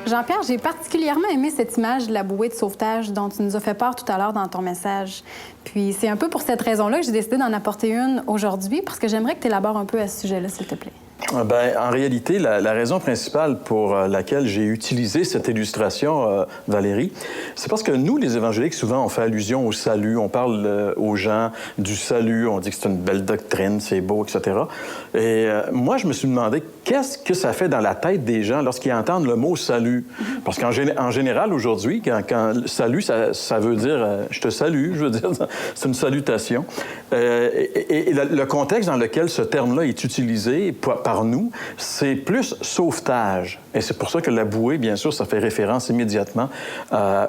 Jean-Pierre, j'ai particulièrement aimé cette image de la bouée de sauvetage dont tu nous as fait part tout à l'heure dans ton message. Puis c'est un peu pour cette raison-là que j'ai décidé d'en apporter une aujourd'hui, parce que j'aimerais que tu élabores un peu à ce sujet-là, s'il te plaît. Bien, en réalité, la raison principale pour laquelle j'ai utilisé cette illustration, Valérie, c'est parce que nous, les évangéliques, souvent, on fait allusion au salut, on parle aux gens du salut, on dit que c'est une belle doctrine, c'est beau, etc. Et moi, je me suis demandé qu'est-ce que ça fait dans la tête des gens lorsqu'ils entendent le mot salut. Parce qu'en général, aujourd'hui, quand salut, ça veut dire je te salue, je veux dire, c'est une salutation. Et le contexte dans lequel ce terme-là est utilisé par nous, c'est plus sauvetage. Et c'est pour ça que la bouée, bien sûr, ça fait référence immédiatement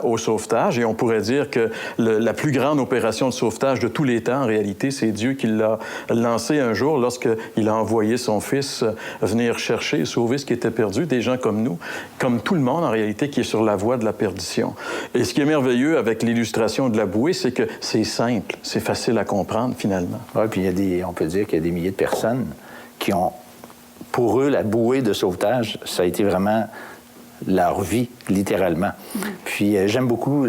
au sauvetage. Et on pourrait dire que la plus grande opération de sauvetage de tous les temps, en réalité, c'est Dieu qui l'a lancé un jour lorsqu'il a envoyé son Fils venir chercher et sauver ce qui était perdu, des gens comme nous, comme tout le monde, en réalité, qui est sur la voie de la perdition. Et ce qui est merveilleux avec l'illustration de la bouée, c'est que c'est simple, c'est facile à comprendre, finalement. Oui, puis on peut dire qu'il y a des milliers de personnes qui ont, pour eux, la bouée de sauvetage, ça a été vraiment leur vie, littéralement. Puis j'aime beaucoup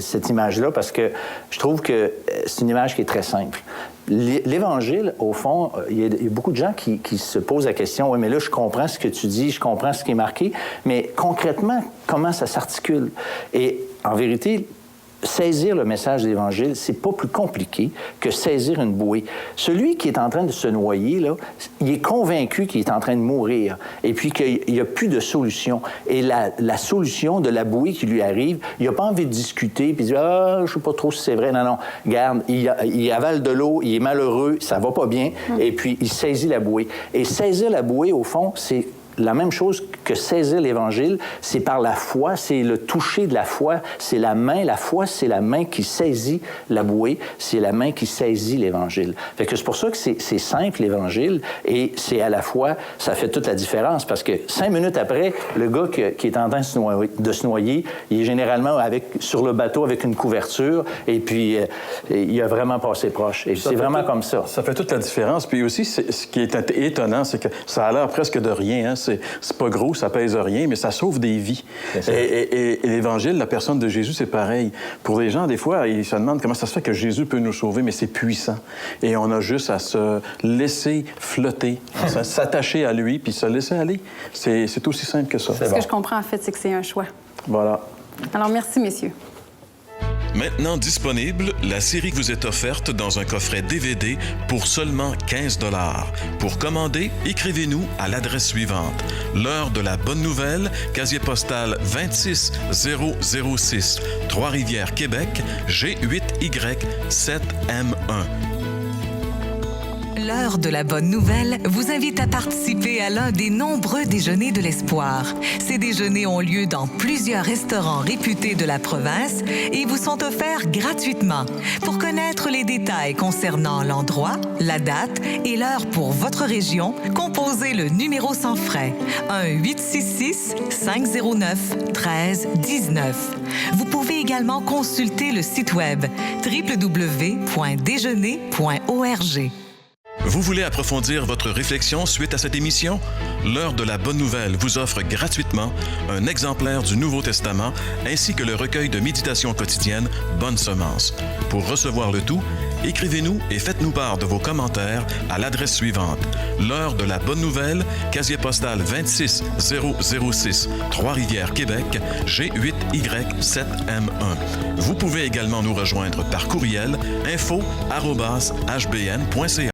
cette image-là parce que je trouve que c'est une image qui est très simple. L'Évangile, au fond, il y a beaucoup de gens qui se posent la question « Oui, mais là, je comprends ce que tu dis, je comprends ce qui est marqué, mais concrètement, comment ça s'articule? » Et en vérité, saisir le message de l'Évangile, c'est pas plus compliqué que saisir une bouée. Celui qui est en train de se noyer, là, il est convaincu qu'il est en train de mourir et puis qu'il n'y a plus de solution. Et la solution de la bouée qui lui arrive, il n'a pas envie de discuter puis de dire « Ah, je ne sais pas trop si c'est vrai. » Non, non. Regarde, il avale de l'eau, il est malheureux, ça va pas bien, et puis il saisit la bouée. Et saisir la bouée, au fond, c'est la même chose que saisir l'Évangile, c'est par la foi, c'est le toucher de la foi, c'est la main, la foi, c'est la main qui saisit la bouée, c'est la main qui saisit l'Évangile. Fait que c'est pour ça que c'est simple, l'Évangile, et c'est à la fois, ça fait toute la différence, parce que 5 minutes après, le gars qui est en train de se noyer, il est généralement sur le bateau avec une couverture, et puis il a vraiment passé proche. Et c'est vraiment comme ça. Ça fait toute la différence. Puis aussi, ce qui est étonnant, c'est que ça a l'air presque de rien, hein? C'est pas gros, ça pèse rien, mais ça sauve des vies. Et l'Évangile, la personne de Jésus, c'est pareil. Pour les gens, des fois, ils se demandent comment ça se fait que Jésus peut nous sauver, mais c'est puissant. Et on a juste à se laisser flotter, s'attacher à lui, puis se laisser aller. C'est aussi simple que ça. Ce que je comprends, en fait, c'est que c'est un choix. Voilà. Alors, merci, messieurs. Maintenant disponible, la série vous est offerte dans un coffret DVD pour seulement 15 $. Pour commander, écrivez-nous à l'adresse suivante. L'heure de la bonne nouvelle, casier postal 26006, Trois-Rivières, Québec, G8Y7M1. L'heure de la bonne nouvelle vous invite à participer à l'un des nombreux déjeuners de l'espoir. Ces déjeuners ont lieu dans plusieurs restaurants réputés de la province et vous sont offerts gratuitement. Pour connaître les détails concernant l'endroit, la date et l'heure pour votre région, composez le numéro sans frais 1-866-509-1319. Vous pouvez également consulter le site web www.déjeuner.org. Vous voulez approfondir votre réflexion suite à cette émission? L'heure de la bonne nouvelle vous offre gratuitement un exemplaire du Nouveau Testament ainsi que le recueil de méditations quotidiennes Bonne Semence. Pour recevoir le tout, écrivez-nous et faites-nous part de vos commentaires à l'adresse suivante. L'heure de la bonne nouvelle, casier postal 26006, Trois-Rivières, Québec, G8Y7M1. Vous pouvez également nous rejoindre par courriel info@hbn.ca.